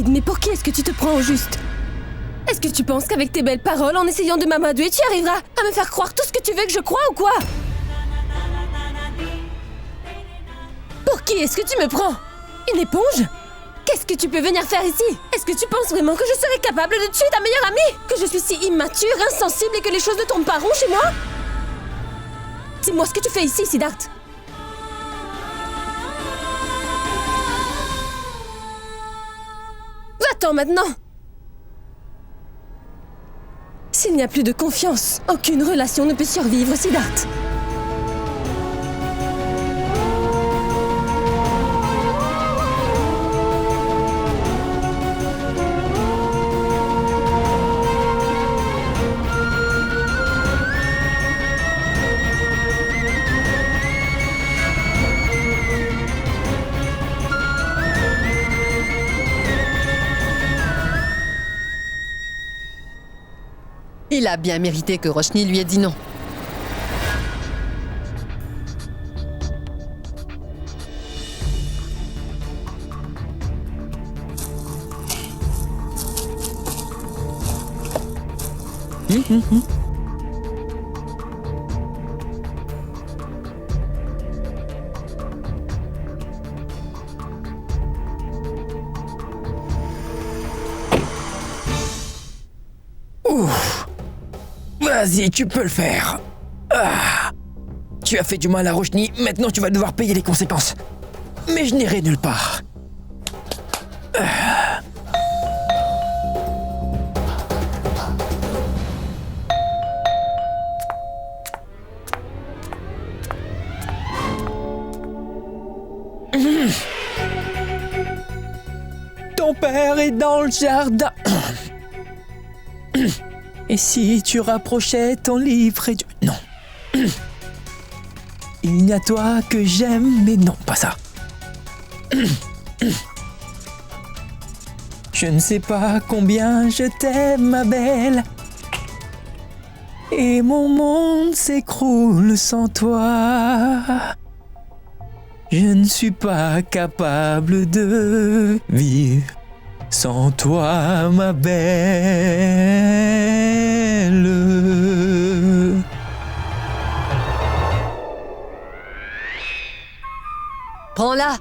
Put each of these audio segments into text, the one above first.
Sid, mais pour qui est-ce que tu te prends au juste? Est-ce que tu penses qu'avec tes belles paroles, en essayant de m'amadouer, tu arriveras à me faire croire tout ce que tu veux que je croie ou quoi? Pour qui est-ce que tu me prends? Une éponge? Qu'est-ce que tu peux venir faire ici? Est-ce que tu penses vraiment que je serais capable de tuer ta meilleure amie? Que je suis si immature, insensible et que les choses ne tournent pas rond chez moi? Dis-moi ce que tu fais ici, Siddharth. Va-t'en maintenant! S'il n'y a plus de confiance, aucune relation ne peut survivre, Siddharth. Il a bien mérité que Roshni lui ait dit non. Ouf. Vas-y, tu peux le faire. Ah. Tu as fait du mal à Roshni, maintenant tu vas devoir payer les conséquences. Mais je n'irai nulle part. Ah. Ton père est dans le jardin. Et si tu rapprochais ton livre et du... Non. Il n'y a toi que j'aime, mais non, pas ça. Je ne sais pas combien je t'aime, ma belle. Et mon monde s'écroule sans toi. Je ne suis pas capable de vivre sans toi, ma belle. Prends-la!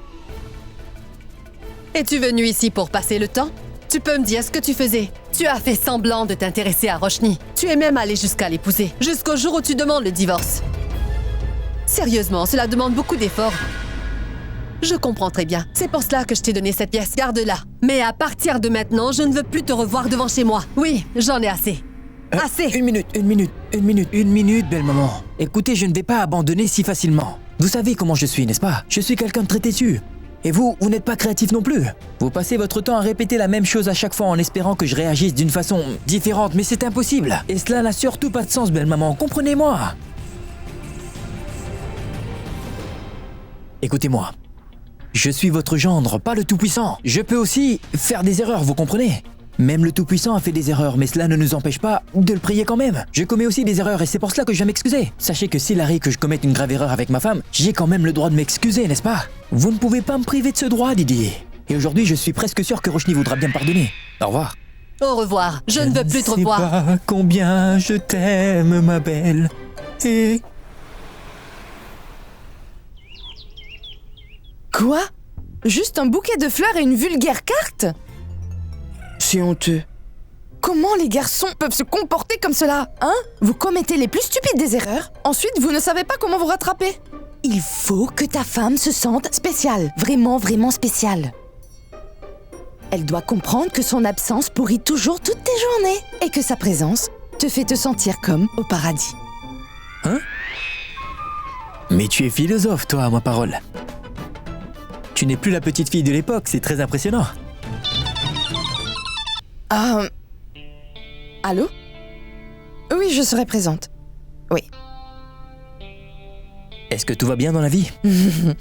Es-tu venu ici pour passer le temps? Tu peux me dire ce que tu faisais? Tu as fait semblant de t'intéresser à Roshni. Tu es même allé jusqu'à l'épouser, jusqu'au jour où tu demandes le divorce. Sérieusement, cela demande beaucoup d'efforts. Je comprends très bien. C'est pour cela que je t'ai donné cette pièce. Garde-la. Mais à partir de maintenant, je ne veux plus te revoir devant chez moi. Oui, j'en ai assez. Assez! Une minute, belle maman. Écoutez, je ne vais pas abandonner si facilement. Vous savez comment je suis, n'est-ce pas? Je suis quelqu'un de très têtu. Et vous n'êtes pas créatif non plus. Vous passez votre temps à répéter la même chose à chaque fois en espérant que je réagisse d'une façon différente, mais c'est impossible. Et cela n'a surtout pas de sens, belle maman. Comprenez-moi. Écoutez-moi. Je suis votre gendre, pas le Tout-Puissant. Je peux aussi faire des erreurs, vous comprenez? Même le Tout-Puissant a fait des erreurs, mais cela ne nous empêche pas de le prier quand même. Je commets aussi des erreurs et c'est pour cela que je viens m'excuser. Sachez que s'il arrive que je commette une grave erreur avec ma femme, j'ai quand même le droit de m'excuser, n'est-ce pas? Vous ne pouvez pas me priver de ce droit, Didier. Et aujourd'hui, je suis presque sûr que Roshni voudra bien me pardonner. Au revoir. Au revoir. Je ne veux plus te revoir. Je ne sais pas combien je t'aime, ma belle. Et... Quoi? Juste un bouquet de fleurs et une vulgaire carte? C'est honteux. Comment les garçons peuvent se comporter comme cela, hein? Vous commettez les plus stupides des erreurs, ensuite vous ne savez pas comment vous rattraper. Il faut que ta femme se sente spéciale, vraiment, vraiment spéciale. Elle doit comprendre que son absence pourrit toujours toutes tes journées et que sa présence te fait te sentir comme au paradis. Hein? Mais tu es philosophe, toi, à ma parole. Tu n'es plus la petite fille de l'époque, c'est très impressionnant. Allô? Oui, je serai présente. Oui. Est-ce que tout va bien dans la vie?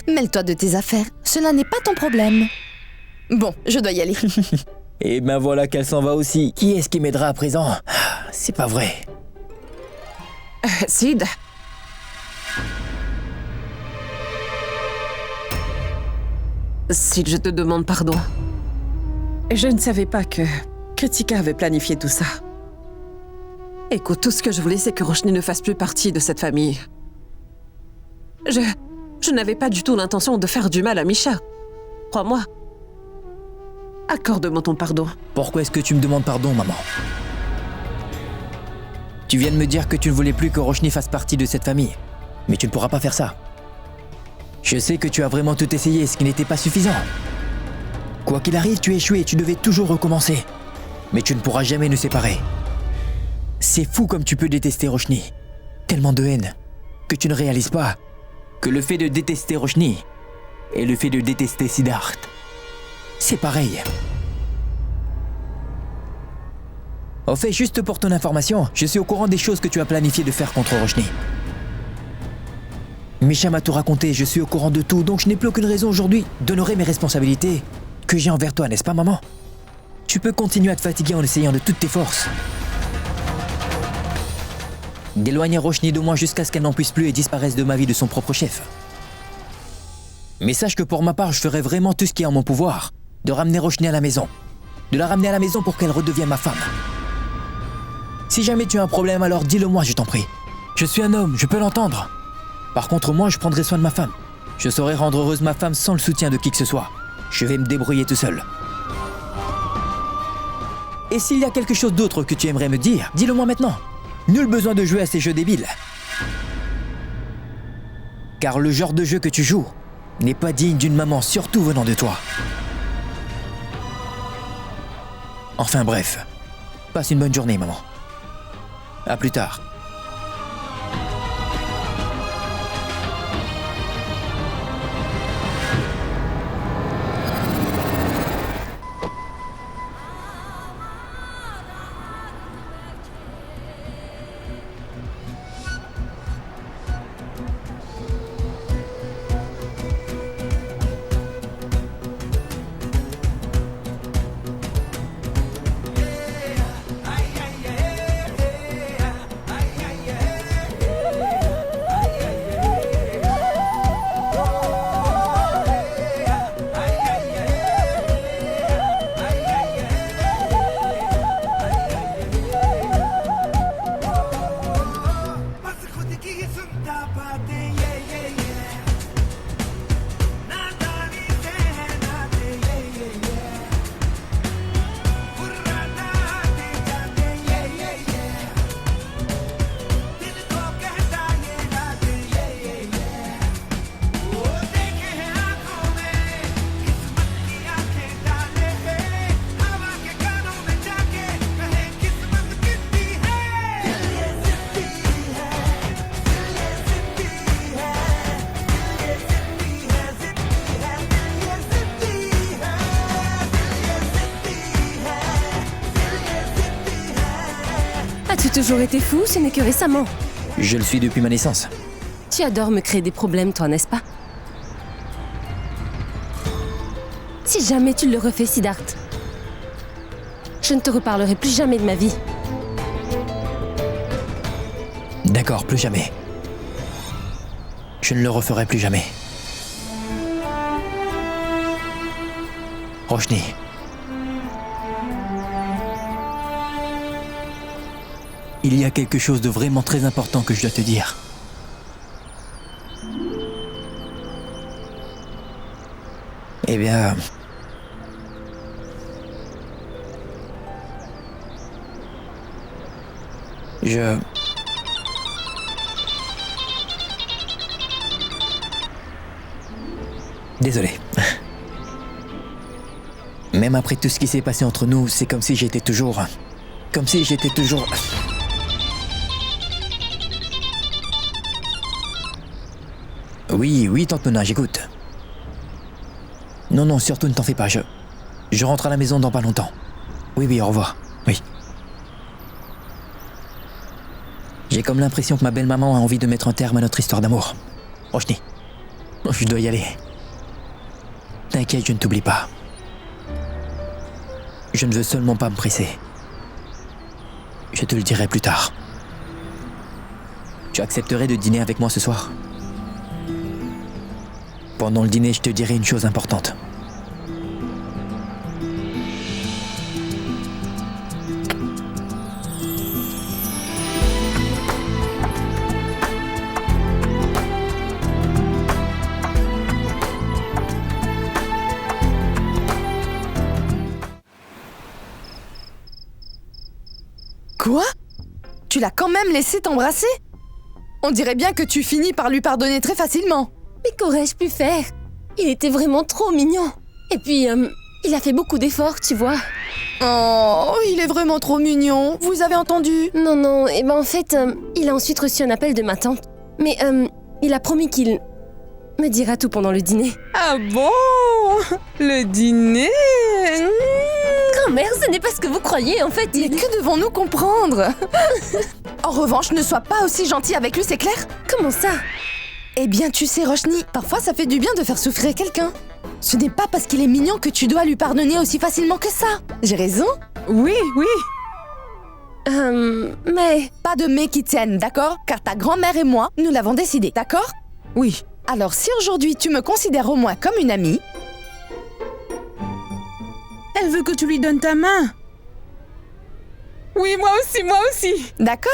Mêle-toi de tes affaires, cela n'est pas ton problème. Bon, je dois y aller. Et ben voilà qu'elle s'en va aussi. Qui est-ce qui m'aidera à présent? C'est pas vrai. Sid. Sid, je te demande pardon. Je ne savais pas que Kritika avait planifié tout ça. Écoute, tout ce que je voulais, c'est que Roshni ne fasse plus partie de cette famille. Je n'avais pas du tout l'intention de faire du mal à Misha. Crois-moi. Accorde-moi ton pardon. Pourquoi est-ce que tu me demandes pardon, maman? Tu viens de me dire que tu ne voulais plus que Roshni fasse partie de cette famille. Mais tu ne pourras pas faire ça. Je sais que tu as vraiment tout essayé, ce qui n'était pas suffisant. Quoi qu'il arrive, tu as échoué et tu devais toujours recommencer. Mais tu ne pourras jamais nous séparer. C'est fou comme tu peux détester Roshni. Tellement de haine que tu ne réalises pas que le fait de détester Roshni et le fait de détester Siddharth, c'est pareil. Au fait, juste pour ton information, je suis au courant des choses que tu as planifié de faire contre Roshni. Misha m'a tout raconté, je suis au courant de tout, donc je n'ai plus aucune raison aujourd'hui d'honorer mes responsabilités que j'ai envers toi, n'est-ce pas, maman? Tu peux continuer à te fatiguer en essayant de toutes tes forces. D'éloigner Roshni de moi jusqu'à ce qu'elle n'en puisse plus et disparaisse de ma vie de son propre chef. Mais sache que pour ma part, je ferai vraiment tout ce qui est en mon pouvoir de ramener Roshni à la maison. De la ramener à la maison pour qu'elle redevienne ma femme. Si jamais tu as un problème, alors dis-le-moi, je t'en prie. Je suis un homme, je peux l'entendre. Par contre, moi, je prendrai soin de ma femme. Je saurai rendre heureuse ma femme sans le soutien de qui que ce soit. Je vais me débrouiller tout seul. Et s'il y a quelque chose d'autre que tu aimerais me dire, dis-le-moi maintenant. Nul besoin de jouer à ces jeux débiles. Car le genre de jeu que tu joues n'est pas digne d'une maman, surtout venant de toi. Enfin bref, passe une bonne journée, maman. À plus tard. As-tu toujours été fou? Ce n'est que récemment. Je le suis depuis ma naissance. Tu adores me créer des problèmes, toi, n'est-ce pas? Si jamais tu le refais, Siddharth, je ne te reparlerai plus jamais de ma vie. D'accord, plus jamais. Je ne le referai plus jamais. Roshni. Il y a quelque chose de vraiment très important que je dois te dire. Eh bien... Désolé. Même après tout ce qui s'est passé entre nous, c'est comme si j'étais toujours... Oui, tante Nona, j'écoute. Non, surtout ne t'en fais pas, je rentre à la maison dans pas longtemps. Oui, au revoir. Oui. J'ai comme l'impression que ma belle-maman a envie de mettre un terme à notre histoire d'amour. Roshni, je dois y aller. T'inquiète, je ne t'oublie pas. Je ne veux seulement pas me presser. Je te le dirai plus tard. Tu accepterais de dîner avec moi ce soir ? Pendant le dîner, je te dirai une chose importante. Tu l'as quand même laissé t'embrasser? On dirait bien que tu finis par lui pardonner très facilement. Mais qu'aurais-je pu faire? Il était vraiment trop mignon. Et puis, il a fait beaucoup d'efforts, tu vois. Oh, il est vraiment trop mignon. Vous avez entendu? Non, et ben en fait, il a ensuite reçu un appel de ma tante. Mais il a promis qu'il me dira tout pendant le dîner. Ah bon? Le dîner? Grand-mère, ce n'est pas ce que vous croyez, en fait. Mais que devons-nous comprendre? En revanche, ne sois pas aussi gentil avec lui, c'est clair? Comment ça? Eh bien, tu sais, Roshni, parfois ça fait du bien de faire souffrir quelqu'un. Ce n'est pas parce qu'il est mignon que tu dois lui pardonner aussi facilement que ça. J'ai raison? Oui. Mais... Pas de mais qui tiennent, d'accord? Car ta grand-mère et moi, nous l'avons décidé, d'accord? Oui. Alors si aujourd'hui tu me considères au moins comme une amie... Elle veut que tu lui donnes ta main. Oui, moi aussi. D'accord?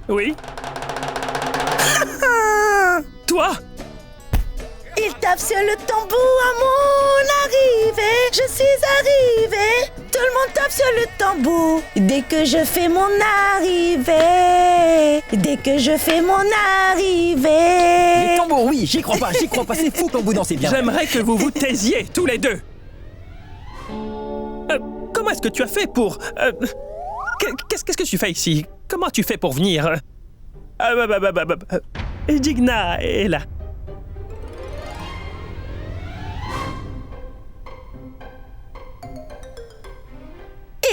Oui. Toi? Il tape sur le tambour à mon arrivée. Je suis arrivée. Tout le monde tape sur le tambour. Dès que je fais mon arrivée. Dès que je fais mon arrivée. Les tambours, oui, j'y crois pas, c'est fou quand vous dansez bien. J'aimerais que vous vous taisiez, tous les deux. Comment est-ce que tu as fait pour... Qu'est-ce que tu fais ici? Comment tu fais pour venir? Digna est là.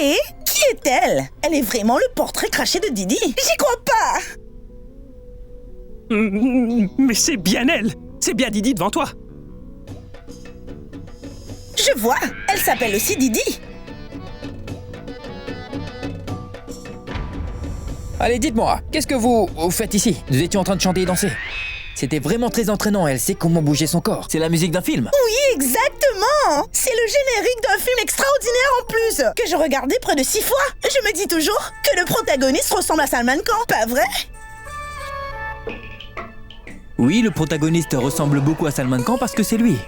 Et qui est-elle? Elle est vraiment le portrait craché de Didi. J'y crois pas. Mais c'est bien elle. C'est bien Didi devant toi. Je vois. Elle s'appelle aussi Didi. Allez, dites-moi, qu'est-ce que vous faites ici? Nous étions en train de chanter et danser. C'était vraiment très entraînant, elle sait comment bouger son corps. C'est la musique d'un film. Oui, exactement. C'est le générique d'un film extraordinaire en plus, que je regardais près de 6 fois. Je me dis toujours que le protagoniste ressemble à Salman Khan, pas vrai? Oui, le protagoniste ressemble beaucoup à Salman Khan parce que c'est lui.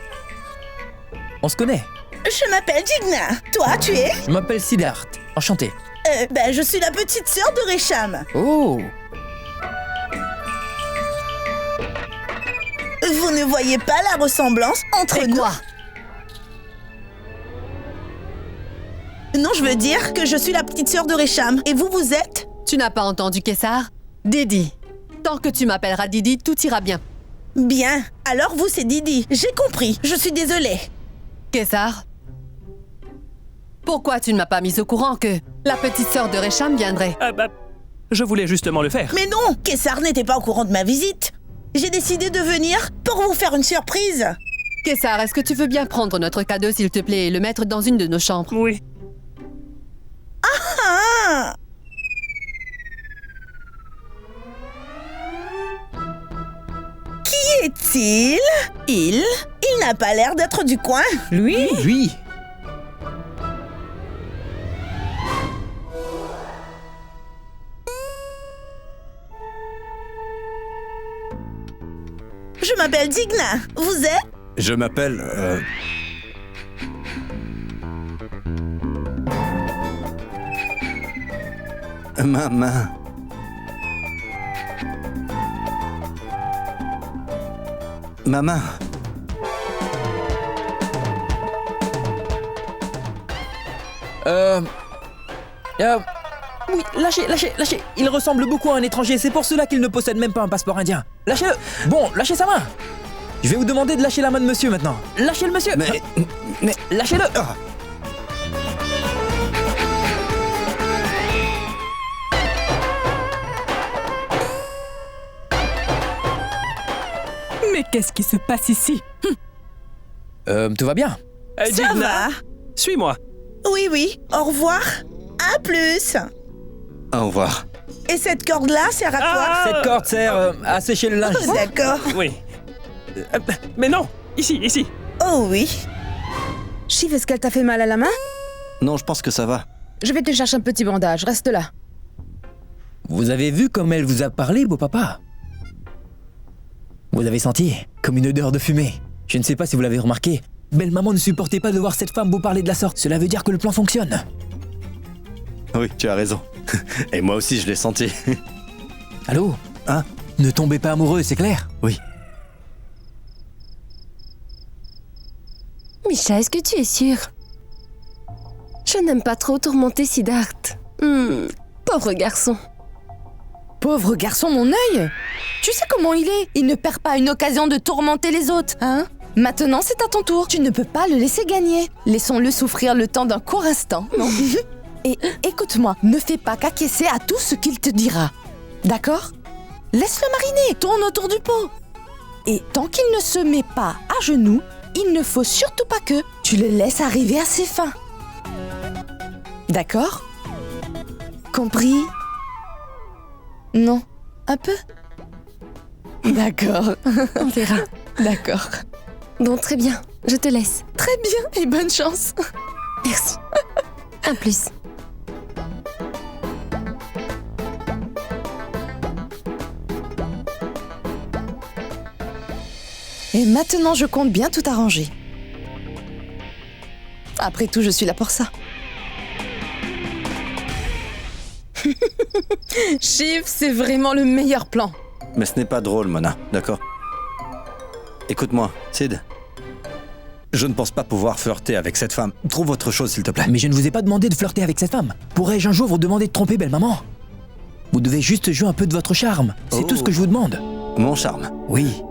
On se connaît. Je m'appelle Digna. Toi, tu es? Je m'appelle Siddharth. Enchanté. Je suis la petite sœur de Resham. Oh! Vous ne voyez pas la ressemblance entre nous? Quoi? Non, je veux dire que je suis la petite sœur de Resham. Et vous, vous êtes? Tu n'as pas entendu Kessar? Didi. Tant que tu m'appelleras Didi, tout ira bien. Bien. Alors vous, c'est Didi. J'ai compris. Je suis désolée. Kessar? Pourquoi tu ne m'as pas mise au courant que la petite sœur de Resham viendrait? Je voulais justement le faire. Mais non, Kessar n'était pas au courant de ma visite. J'ai décidé de venir pour vous faire une surprise. Kessar, est-ce que tu veux bien prendre notre cadeau, s'il te plaît, et le mettre dans une de nos chambres? Oui. Ah! Qui est-il? Il n'a pas l'air d'être du coin. Lui? Lui! Je m'appelle Digna. Vous êtes? Je m'appelle... Ma main. Ma main. Oui, lâchez. Il ressemble beaucoup à un étranger, c'est pour cela qu'il ne possède même pas un passeport indien. Lâchez-le. Bon, lâchez sa main. Je vais vous demander de lâcher la main de monsieur maintenant. Lâchez le monsieur. Mais... Lâchez-le. Ah. Mais qu'est-ce qui se passe ici? Tout va bien. Ça Digna, va? suis-moi. Oui. Au revoir. À plus. Au revoir. Et cette corde-là sert à quoi? Cette corde sert à sécher le linge. Oh, d'accord. Oui. Mais non, ici. Oh oui. Shiv, est-ce qu'elle t'a fait mal à la main? Non, je pense que ça va. Je vais te chercher un petit bandage, reste là. Vous avez vu comme elle vous a parlé, beau papa? Vous avez senti comme une odeur de fumée. Je ne sais pas si vous l'avez remarqué, belle-maman ne supportait pas de voir cette femme vous parler de la sorte. Cela veut dire que le plan fonctionne. Oui, tu as raison. Et moi aussi, je l'ai senti. Allô? Hein? Ne tombez pas amoureux, c'est clair? Oui. Misha, est-ce que tu es sûr? Je n'aime pas trop tourmenter Siddharth. Pauvre garçon. Pauvre garçon, mon œil! Tu sais comment il est? Il ne perd pas une occasion de tourmenter les autres, hein? Maintenant, c'est à ton tour. Tu ne peux pas le laisser gagner. Laissons-le souffrir le temps d'un court instant, non? Et écoute-moi, ne fais pas qu'acquiescer à tout ce qu'il te dira. D'accord? Laisse-le mariner, tourne autour du pot. Et tant qu'il ne se met pas à genoux, il ne faut surtout pas que tu le laisses arriver à ses fins. D'accord? Compris? Non? Un peu? D'accord. On verra. D'accord. Bon, très bien. Je te laisse. Très bien et bonne chance. Merci. À plus. Et maintenant, je compte bien tout arranger. Après tout, je suis là pour ça. Shiv, c'est vraiment le meilleur plan. Mais ce n'est pas drôle, Mona, d'accord? Écoute-moi, Sid. Je ne pense pas pouvoir flirter avec cette femme. Trouve autre chose, s'il te plaît. Mais je ne vous ai pas demandé de flirter avec cette femme. Pourrais-je un jour vous demander de tromper belle-maman? Vous devez juste jouer un peu de votre charme. C'est tout ce que je vous demande. Mon charme. Oui,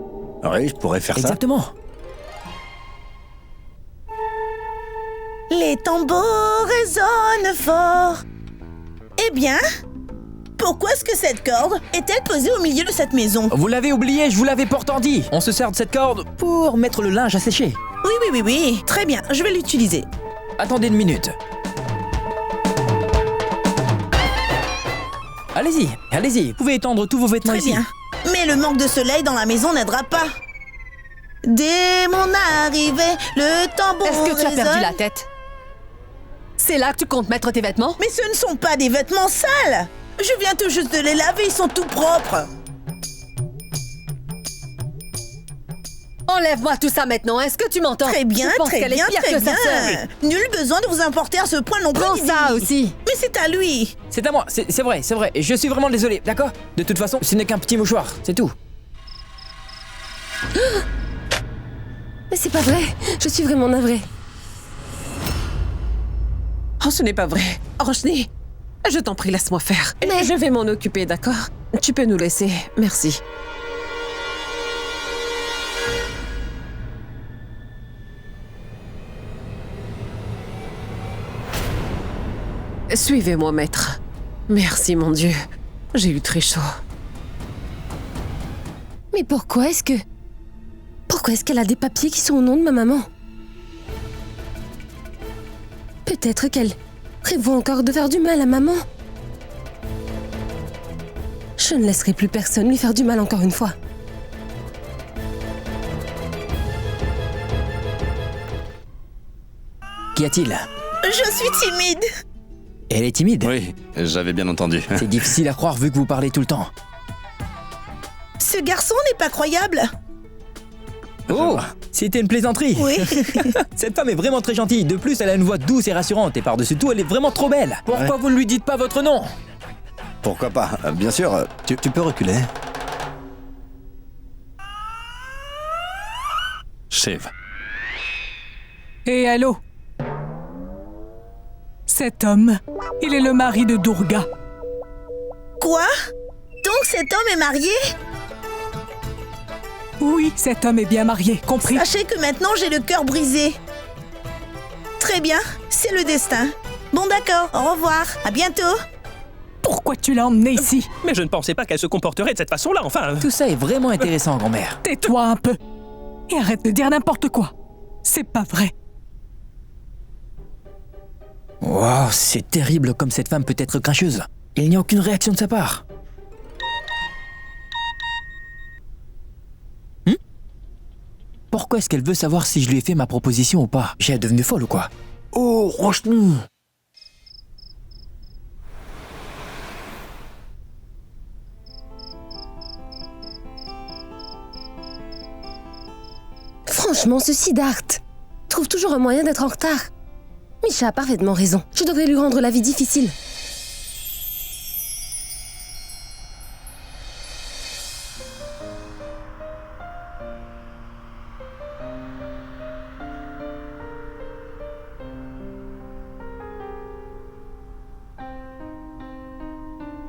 Oui, je pourrais faire exactement. Les tambours résonnent fort. Eh bien, pourquoi est-ce que cette corde est-elle posée au milieu de cette maison? Vous l'avez oublié, je vous l'avais pourtant dit. On se sert de cette corde pour mettre le linge à sécher. Oui. Très bien, je vais l'utiliser. Attendez une minute. Allez-y, allez-y. Vous pouvez étendre tous vos vêtements Très ici. bien. Mais le manque de soleil dans la maison n'aidera pas. Dès mon arrivée, le tambour Est-ce que tu as perdu résonne. la tête? C'est là que tu comptes mettre tes vêtements? Mais ce ne sont pas des vêtements sales. Je viens tout juste de les laver, ils sont tout propres. Enlève-moi tout ça maintenant, est-ce que tu m'entends? Très bien, Je pense très qu'elle bien, est pire très que sa sœur. bien. Nul besoin de vous importer à ce point non plus. Prends Didi. ça aussi. Mais c'est à lui. C'est à moi, c'est vrai, c'est vrai. Je suis vraiment désolé, d'accord? De toute façon, ce n'est qu'un petit mouchoir, c'est tout. Mais c'est pas vrai. Je suis vraiment navrée. Oh, ce n'est pas vrai. Roshni, je t'en prie, laisse-moi faire. Mais- Je vais m'en occuper, d'accord? Tu peux nous laisser. Merci. Suivez-moi, maître. Merci, mon Dieu. J'ai eu très chaud. Mais pourquoi est-ce qu'elle a des papiers qui sont au nom de ma maman? Peut-être qu'elle prévoit encore de faire du mal à maman. Je ne laisserai plus personne lui faire du mal encore une fois. Qu'y a-t-il? Je suis timide. Elle est timide. Oui, j'avais bien entendu. C'est difficile à croire vu que vous parlez tout le temps. Ce garçon n'est pas croyable. Oh, c'était une plaisanterie. Oui. Cette femme est vraiment très gentille. De plus, elle a une voix douce et rassurante. Et par-dessus tout, elle est vraiment trop belle. Pourquoi vous ne lui dites pas votre nom? Pourquoi pas? Bien sûr, tu peux reculer. Shiv. Et allô? Cet homme, il est le mari de Durga. Quoi? Donc cet homme est marié? Oui, cet homme est bien marié, compris? Sachez que maintenant j'ai le cœur brisé. Très bien, c'est le destin. Bon d'accord, au revoir, à bientôt. Pourquoi tu l'as emmené ici? Mais je ne pensais pas qu'elle se comporterait de cette façon-là, enfin. Tout ça est vraiment intéressant, grand-mère. Tais-toi un peu. Et arrête de dire n'importe quoi. C'est pas vrai. Wow, c'est terrible comme cette femme peut être cracheuse. Il n'y a aucune réaction de sa part. Pourquoi est-ce qu'elle veut savoir si je lui ai fait ma proposition ou pas? J'ai devenu folle ou quoi? Oh, Roshni! Franchement, ce Siddharth trouve toujours un moyen d'être en retard. Misha a parfaitement raison. Je devrais lui rendre la vie difficile.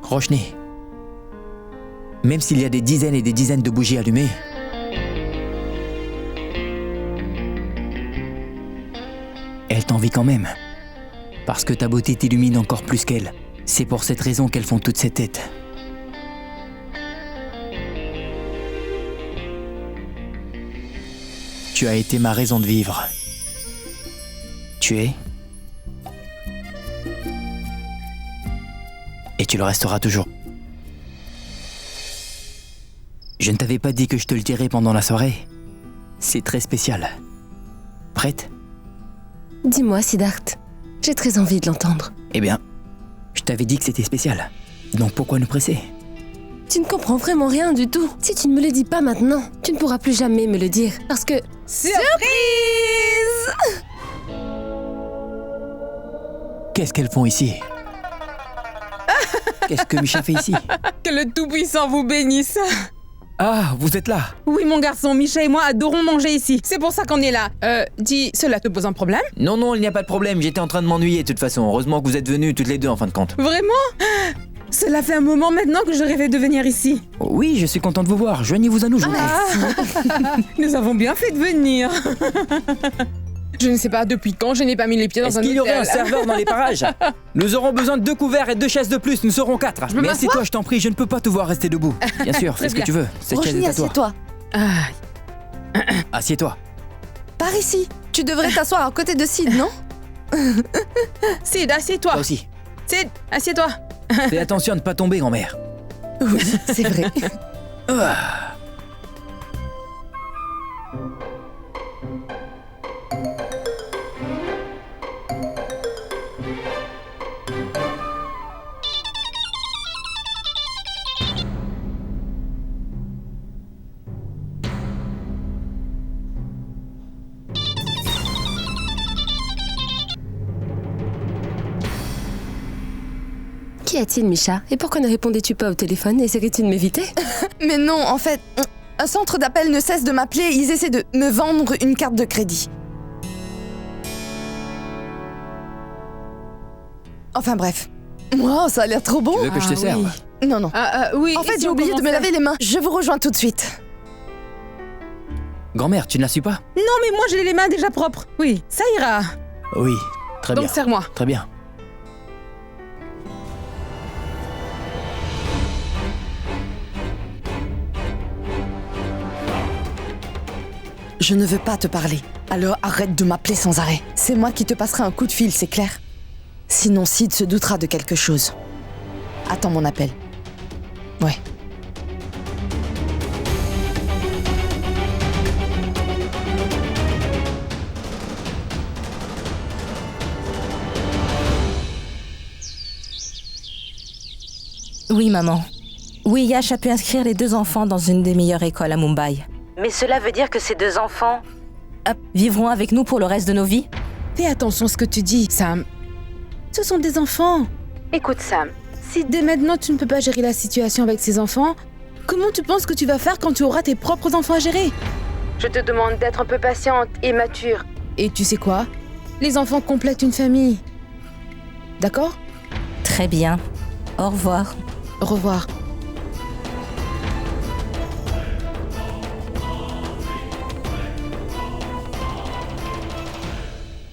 Roshni, même s'il y a des dizaines et des dizaines de bougies allumées, elle t'envie quand même. Parce que ta beauté t'illumine encore plus qu'elle. C'est pour cette raison qu'elles font toutes ces têtes. Tu as été ma raison de vivre. Tu es. Et tu le resteras toujours. Je ne t'avais pas dit que je te le dirais pendant la soirée. C'est très spécial. Prête ? Dis-moi, Siddharth. J'ai très envie de l'entendre. Eh bien, je t'avais dit que c'était spécial. Donc pourquoi nous presser ? Tu ne comprends vraiment rien du tout. Si tu ne me le dis pas maintenant, tu ne pourras plus jamais me le dire. Parce que... Surprise! Qu'est-ce qu'elles font ici ? Qu'est-ce que Misha fait ici ? Que le Tout-Puissant vous bénisse. Ah, vous êtes là ? Oui, mon garçon, Misha et moi adorons manger ici. C'est pour ça qu'on est là. Dis, cela te pose un problème? Non, non, il n'y a pas de problème. J'étais en train de m'ennuyer de toute façon. Heureusement que vous êtes venus toutes les deux en fin de compte. Vraiment? Cela fait un moment maintenant que je rêvais de venir ici. Oui, je suis content de vous voir. Joignez-vous à nous, je vous prie. Nous avons bien fait de venir. Je ne sais pas depuis quand je n'ai pas mis les pieds dans un hôtel. Est-ce qu'il y aurait un serveur dans les parages ? Nous aurons besoin de 2 couverts et 2 chaises de plus. Nous serons 4. Mais assieds-toi, je t'en prie. Je ne peux pas te voir rester debout. Bien sûr, fais ce que tu veux. Cette chaise est à toi. assieds-toi. Assieds-toi. Par ici. Tu devrais t'asseoir à côté de Sid, non? Sid, assieds-toi. Toi aussi. Sid, assieds-toi. Fais attention à ne pas tomber, grand-mère. Oui, c'est vrai. Qu'y a-t-il, Misha? Et pourquoi ne répondais-tu pas au téléphone? Essaierais-tu de m'éviter? Mais non, en fait, un centre d'appel ne cesse de m'appeler. Ils essaient de me vendre une carte de crédit. Enfin bref. Wow, ça a l'air trop bon. Tu veux que je te serve? Non, non. Oui. En fait, j'ai oublié de me laver les mains. Je vous rejoins tout de suite. Grand-mère, tu ne la suis pas? Non, mais moi j'ai les mains déjà propres. Oui, ça ira. Oui, très bien. Donc serre-moi. Très bien. Je ne veux pas te parler. Alors arrête de m'appeler sans arrêt. C'est moi qui te passerai un coup de fil, c'est clair? Sinon Sid se doutera de quelque chose. Attends mon appel. Ouais. Oui, maman. Oui, Yash a pu inscrire les 2 enfants dans une des meilleures écoles à Mumbai. Mais cela veut dire que ces 2 enfants vivront avec nous pour le reste de nos vies? Fais attention à ce que tu dis, Sam. Ce sont des enfants. Écoute, Sam, si dès maintenant tu ne peux pas gérer la situation avec ces enfants, comment tu penses que tu vas faire quand tu auras tes propres enfants à gérer? Je te demande d'être un peu patiente et mature. Et tu sais quoi? Les enfants complètent une famille. D'accord? Très bien. Au revoir. Au revoir.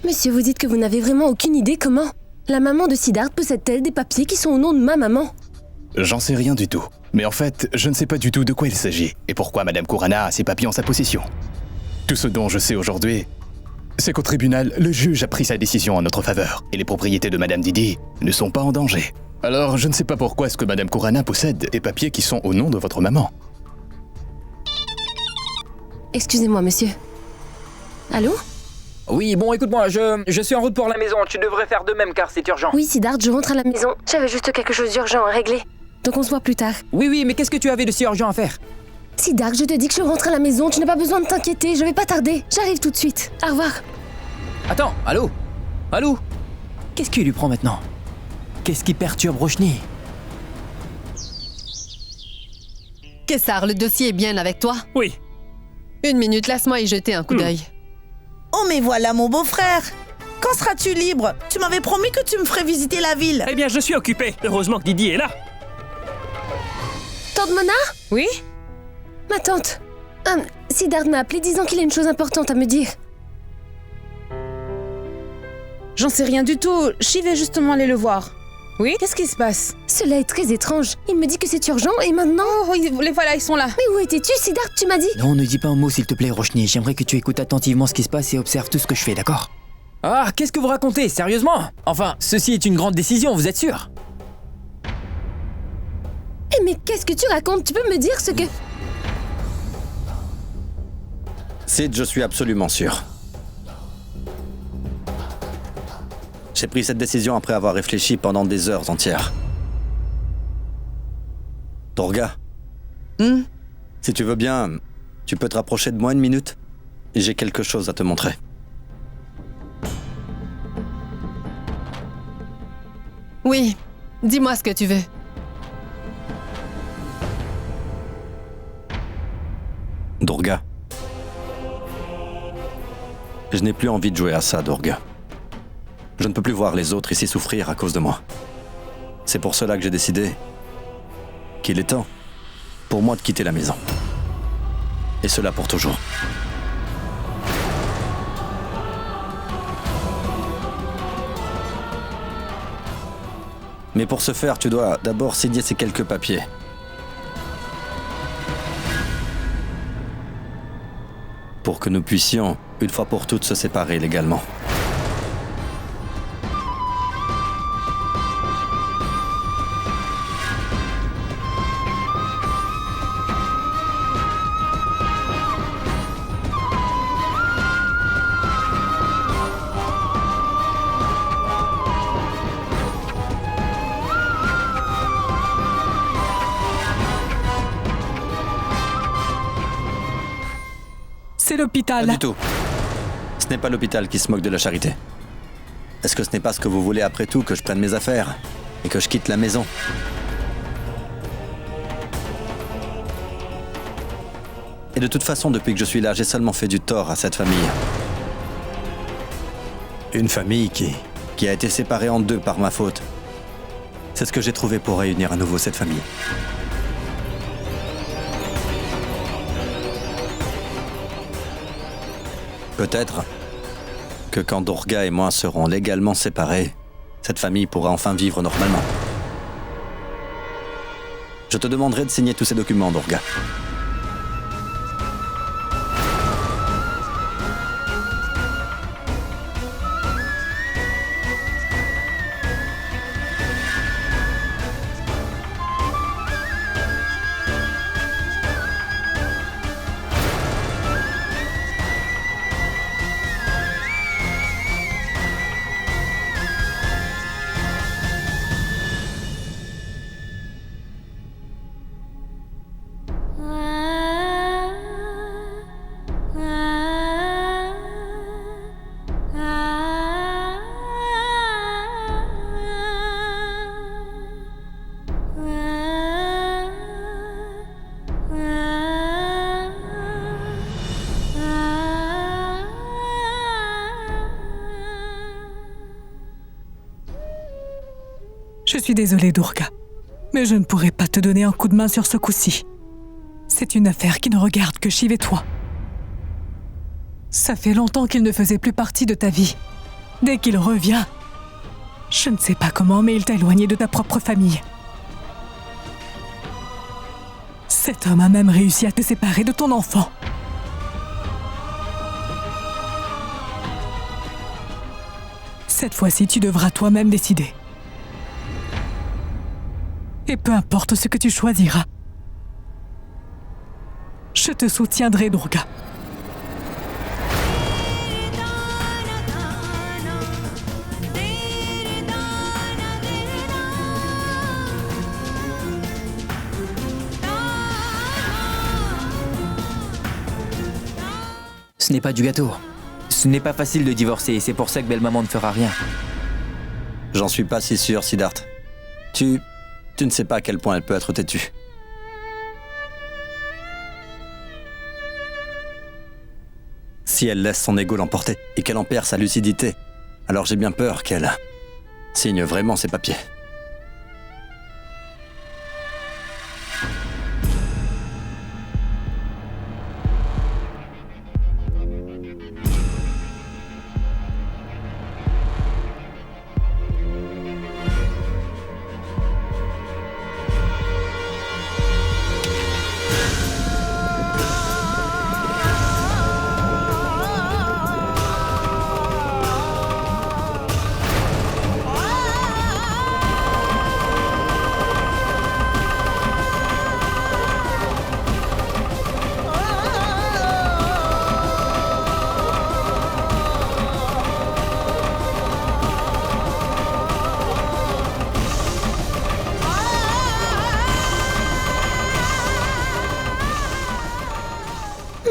Monsieur, vous dites que vous n'avez vraiment aucune idée comment la maman de Siddharth possède-t-elle des papiers qui sont au nom de ma maman? J'en sais rien du tout. Mais en fait, je ne sais pas du tout de quoi il s'agit et pourquoi Madame Khurana a ces papiers en sa possession. Tout ce dont je sais aujourd'hui, c'est qu'au tribunal, le juge a pris sa décision en notre faveur et les propriétés de Madame Didi ne sont pas en danger. Alors, je ne sais pas pourquoi est-ce que Madame Khurana possède des papiers qui sont au nom de votre maman. Excusez-moi, monsieur. Allô? Oui, bon, écoute-moi, je suis en route pour la maison. Tu devrais faire de même car c'est urgent. Oui, Siddharth, je rentre à la maison. J'avais juste quelque chose d'urgent à régler. Donc on se voit plus tard. Oui, mais qu'est-ce que tu avais de si urgent à faire? Siddharth, je te dis que je rentre à la maison, tu n'as pas besoin de t'inquiéter, je vais pas tarder. J'arrive tout de suite. Au revoir. Attends, allô? Allô? Qu'est-ce qui lui prend maintenant? Qu'est-ce qui perturbe Roshni? Kessar, le dossier est bien avec toi? Oui. 1 minute, laisse-moi y jeter un coup d'œil. Oh mais voilà mon beau-frère! Quand seras-tu libre? Tu m'avais promis que tu me ferais visiter la ville. Eh bien, je suis occupé. Heureusement que Didi est là. Tante Mona? Oui? Ma tante. Siddharth m'a appelé disant qu'il a une chose importante à me dire. J'en sais rien du tout. J'y vais justement aller le voir. Oui? Qu'est-ce qui se passe? Cela est très étrange. Il me dit que c'est urgent et maintenant... Oh, les voilà, ils sont là. Mais où étais-tu, Siddharth? Tu m'as dit... Non, ne dis pas un mot s'il te plaît, Roshni. J'aimerais que tu écoutes attentivement ce qui se passe et observes tout ce que je fais, d'accord? Ah, qu'est-ce que vous racontez? Sérieusement? Enfin, ceci est une grande décision, vous êtes sûr? Eh mais qu'est-ce que tu racontes? Tu peux me dire ce que... Sid, je suis absolument sûr. J'ai pris cette décision après avoir réfléchi pendant des heures entières. Durga, si tu veux bien, tu peux te rapprocher de moi 1 minute? J'ai quelque chose à te montrer. Oui, dis-moi ce que tu veux. Durga. Je n'ai plus envie de jouer à ça, Durga. Je ne peux plus voir les autres ici souffrir à cause de moi. C'est pour cela que j'ai décidé qu'il est temps pour moi de quitter la maison. Et cela pour toujours. Mais pour ce faire, tu dois d'abord signer ces quelques papiers. Pour que nous puissions, une fois pour toutes, se séparer légalement. C'est l'hôpital. Pas du tout. Ce n'est pas l'hôpital qui se moque de la charité. Est-ce que ce n'est pas ce que vous voulez après tout, que je prenne mes affaires et que je quitte la maison? Et de toute façon, depuis que je suis là, j'ai seulement fait du tort à cette famille. Une famille qui a été séparée en deux par ma faute. C'est ce que j'ai trouvé pour réunir à nouveau cette famille. Peut-être que quand Durga et moi serons légalement séparés, cette famille pourra enfin vivre normalement. Je te demanderai de signer tous ces documents, Durga. Je suis désolée, Durga, mais je ne pourrai pas te donner un coup de main sur ce coup-ci. C'est une affaire qui ne regarde que Shiv et toi. Ça fait longtemps qu'il ne faisait plus partie de ta vie. Dès qu'il revient, je ne sais pas comment, mais il t'a éloigné de ta propre famille. Cet homme a même réussi à te séparer de ton enfant. Cette fois-ci, tu devras toi-même décider. Et peu importe ce que tu choisiras, je te soutiendrai, Durga. Ce n'est pas du gâteau. Ce n'est pas facile de divorcer et c'est pour ça que belle-maman ne fera rien. J'en suis pas si sûr, Siddharth. Tu ne sais pas à quel point elle peut être têtue. Si elle laisse son ego l'emporter et qu'elle en perd sa lucidité, alors j'ai bien peur qu'elle signe vraiment ses papiers.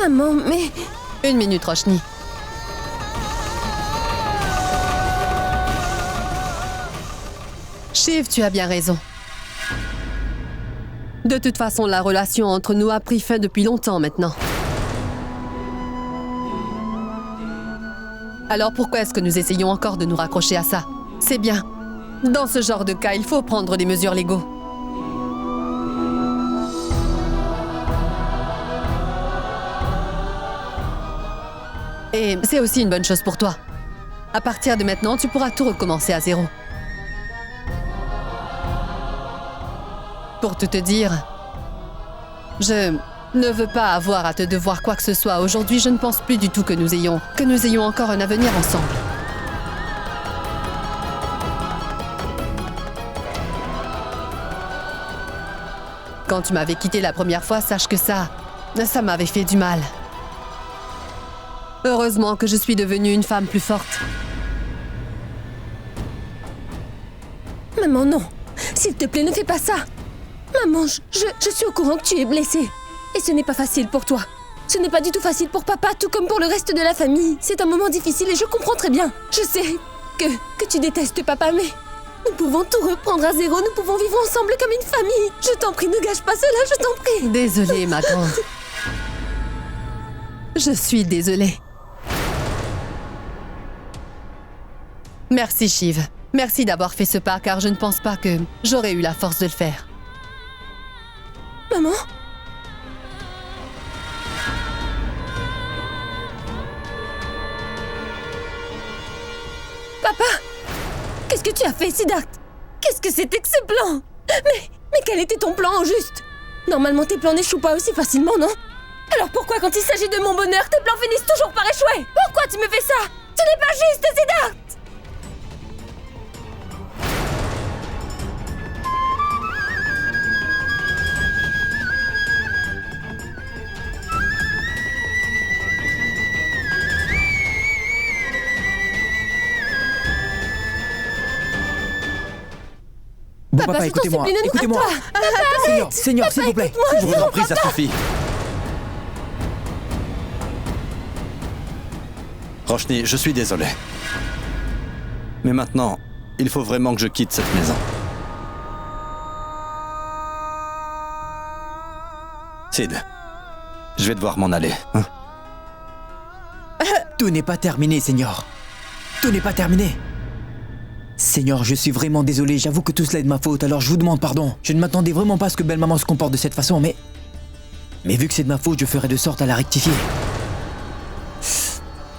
Maman, mais... Une minute, Roshni. Shiv, tu as bien raison. De toute façon, la relation entre nous a pris fin depuis longtemps maintenant. Alors pourquoi est-ce que nous essayons encore de nous raccrocher à ça? C'est bien. Dans ce genre de cas, il faut prendre des mesures légaux. Et c'est aussi une bonne chose pour toi. À partir de maintenant, tu pourras tout recommencer à zéro. Pour tout te dire, je ne veux pas avoir à te devoir quoi que ce soit. Aujourd'hui, je ne pense plus du tout que nous ayons encore un avenir ensemble. Quand tu m'avais quitté la première fois, sache que ça m'avait fait du mal. Heureusement que je suis devenue une femme plus forte. Maman, non. S'il te plaît, ne fais pas ça. Maman, je suis au courant que tu es blessée. Et ce n'est pas facile pour toi. Ce n'est pas du tout facile pour papa, tout comme pour le reste de la famille. C'est un moment difficile et je comprends très bien. Je sais que tu détestes papa, mais nous pouvons tout reprendre à zéro. Nous pouvons vivre ensemble comme une famille. Je t'en prie, ne gâche pas cela, je t'en prie. Désolée, ma grande. Je suis désolée. Merci, Shiv. Merci d'avoir fait ce pas, car je ne pense pas que j'aurais eu la force de le faire. Maman? Papa? Qu'est-ce que tu as fait, Siddharth? Qu'est-ce que c'était que ce plan? Mais quel était ton plan, au juste? Normalement, tes plans n'échouent pas aussi facilement, non? Alors pourquoi, quand il s'agit de mon bonheur, tes plans finissent toujours par échouer? Pourquoi tu me fais ça? Ce n'est pas juste, Siddharth! Bon, papa, écoutez-moi, écoutez-moi. Seigneur, s'il vous plaît. Je vous en prie, ça suffit. Roshni, je suis désolé. Mais maintenant, il faut vraiment que je quitte cette maison. Sid, je vais devoir m'en aller. Hein? Tout n'est pas terminé, Seigneur. Tout n'est pas terminé. Seigneur, je suis vraiment désolé, j'avoue que tout cela est de ma faute, alors je vous demande pardon. Je ne m'attendais vraiment pas à ce que belle-maman se comporte de cette façon, mais vu que c'est de ma faute, je ferai de sorte à la rectifier.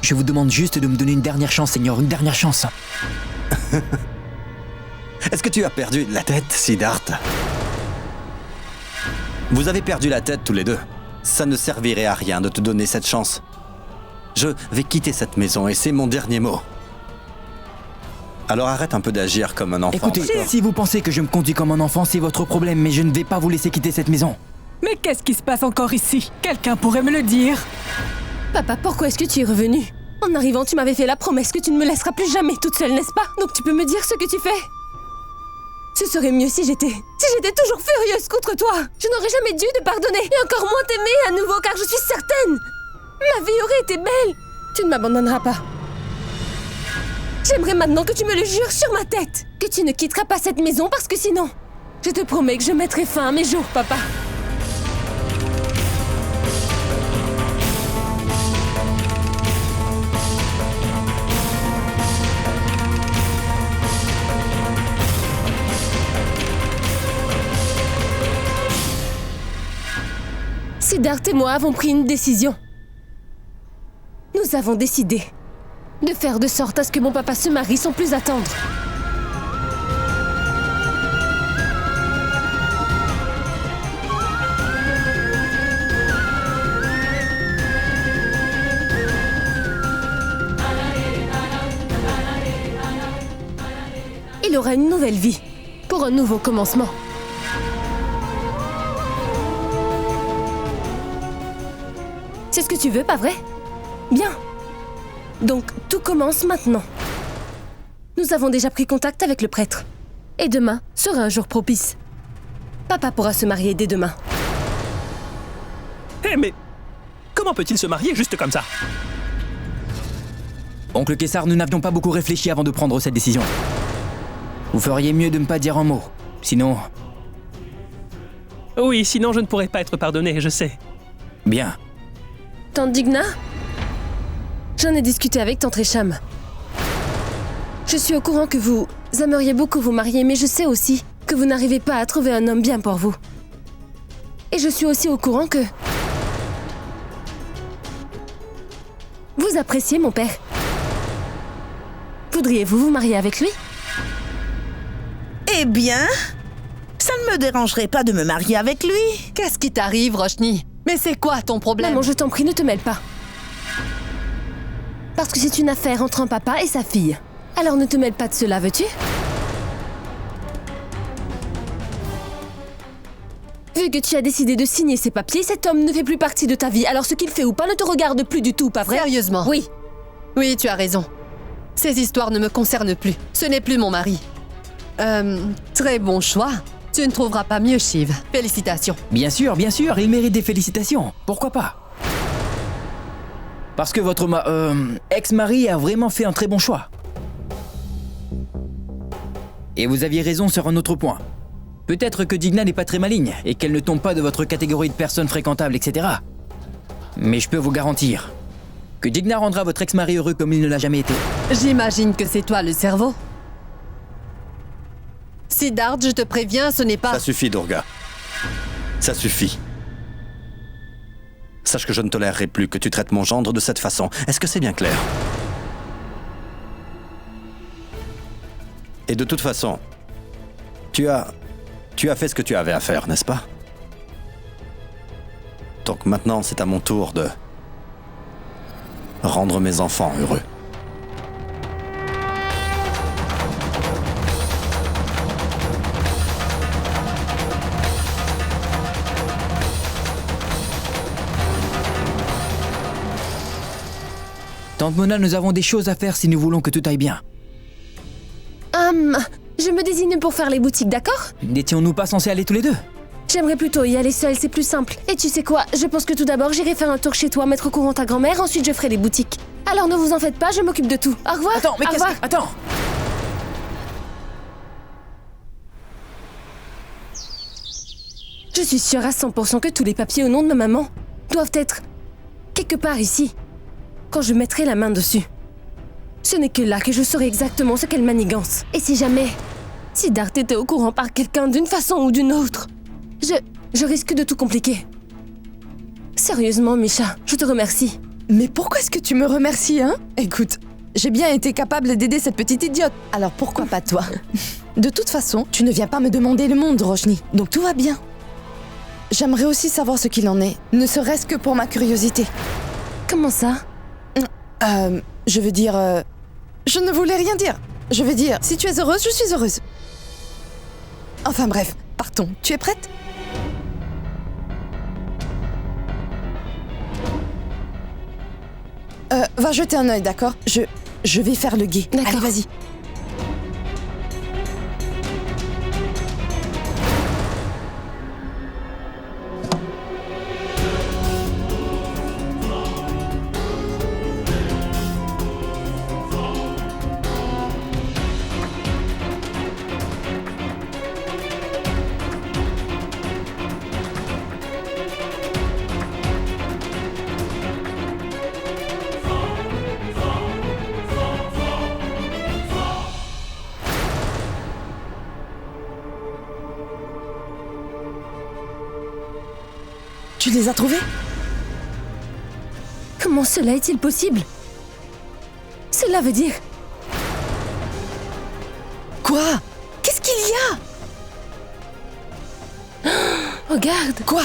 Je vous demande juste de me donner une dernière chance, Seigneur, une dernière chance. Est-ce que tu as perdu la tête, Siddharth? Vous avez perdu la tête tous les deux. Ça ne servirait à rien de te donner cette chance. Je vais quitter cette maison et c'est mon dernier mot. Alors arrête un peu d'agir comme un enfant. Écoutez, si vous pensez que je me conduis comme un enfant, c'est votre problème, mais je ne vais pas vous laisser quitter cette maison. Mais qu'est-ce qui se passe encore ici? Quelqu'un pourrait me le dire? Papa, pourquoi est-ce que tu es revenu? En arrivant, tu m'avais fait la promesse que tu ne me laisseras plus jamais toute seule, n'est-ce pas? Donc tu peux me dire ce que tu fais? Ce serait mieux si j'étais toujours furieuse contre toi. Je n'aurais jamais dû te pardonner, et encore moins t'aimer à nouveau, car je suis certaine Ma vie aurait été belle. Tu ne m'abandonneras pas. J'aimerais maintenant que tu me le jures sur ma tête. Que tu ne quitteras pas cette maison parce que sinon, je te promets que je mettrai fin à mes jours, papa. Siddharth et moi avons pris une décision. Nous avons décidé de faire de sorte à ce que mon papa se marie sans plus attendre. Il aura une nouvelle vie, pour un nouveau commencement. C'est ce que tu veux, pas vrai? Bien. Donc, tout commence maintenant. Nous avons déjà pris contact avec le prêtre. Et demain sera un jour propice. Papa pourra se marier dès demain. Hé, mais comment peut-il se marier juste comme ça? Oncle Kessar, nous n'avions pas beaucoup réfléchi avant de prendre cette décision. Vous feriez mieux de ne pas dire un mot. Sinon... Oui, sinon je ne pourrais pas être pardonné, je sais. Bien. Tante Digna? J'en ai discuté avec Tante Récham. Je suis au courant que vous aimeriez beaucoup vous marier, mais je sais aussi que vous n'arrivez pas à trouver un homme bien pour vous. Et je suis aussi au courant que... vous appréciez mon père. Voudriez-vous vous marier avec lui? Eh bien, ça ne me dérangerait pas de me marier avec lui. Qu'est-ce qui t'arrive, Roshni? Mais c'est quoi ton problème? Maman, je t'en prie, ne te mêle pas. Parce que c'est une affaire entre un papa et sa fille. Alors ne te mêle pas de cela, veux-tu? Vu que tu as décidé de signer ces papiers, cet homme ne fait plus partie de ta vie. Alors ce qu'il fait ou pas ne te regarde plus du tout, pas vrai? Sérieusement? Oui. Oui, tu as raison. Ces histoires ne me concernent plus. Ce n'est plus mon mari. Très bon choix. Tu ne trouveras pas mieux, Shiv. Félicitations. Bien sûr, il mérite des félicitations. Pourquoi pas? Parce que votre ex-mari a vraiment fait un très bon choix. Et vous aviez raison sur un autre point. Peut-être que Digna n'est pas très maligne et qu'elle ne tombe pas de votre catégorie de personnes fréquentables, etc. Mais je peux vous garantir que Digna rendra votre ex-mari heureux comme il ne l'a jamais été. J'imagine que c'est toi le cerveau. Siddharth, je te préviens, ce n'est pas... Ça suffit, Durga. Ça suffit. Sache que je ne tolérerai plus que tu traites mon gendre de cette façon. Est-ce que c'est bien clair? Et de toute façon, tu as fait ce que tu avais à faire, n'est-ce pas? Donc maintenant, c'est à mon tour de rendre mes enfants heureux. Tante Mona, nous avons des choses à faire si nous voulons que tout aille bien. Je me désigne pour faire les boutiques, d'accord? N'étions-nous pas censés aller tous les deux? J'aimerais plutôt y aller seule, c'est plus simple. Et tu sais quoi? Je pense que tout d'abord, j'irai faire un tour chez toi, mettre au courant ta grand-mère, ensuite je ferai les boutiques. Alors ne vous en faites pas, je m'occupe de tout. Au revoir. Attends, mais Au revoir. Attends! Je suis sûre à 100% que tous les papiers au nom de ma maman doivent être quelque part ici, quand je mettrai la main dessus. Ce n'est que là que je saurai exactement ce qu'elle manigance. Et si jamais Siddharth était au courant par quelqu'un d'une façon ou d'une autre, je risque de tout compliquer. Sérieusement, Misha, je te remercie. Mais pourquoi est-ce que tu me remercies, hein? Écoute, j'ai bien été capable d'aider cette petite idiote, alors pourquoi pas toi? De toute façon, tu ne viens pas me demander le monde, Roshni, donc tout va bien. J'aimerais aussi savoir ce qu'il en est, ne serait-ce que pour ma curiosité. Comment ça? Je veux dire... je ne voulais rien dire. Je veux dire, si tu es heureuse, je suis heureuse. Enfin bref, partons. Tu es prête? Va jeter un œil, d'accord? Je vais faire le guet. Allez, vas-y. Tu les as trouvés? Comment cela est-il possible? Cela veut dire... Quoi? Qu'est-ce qu'il y a? Regarde. Quoi?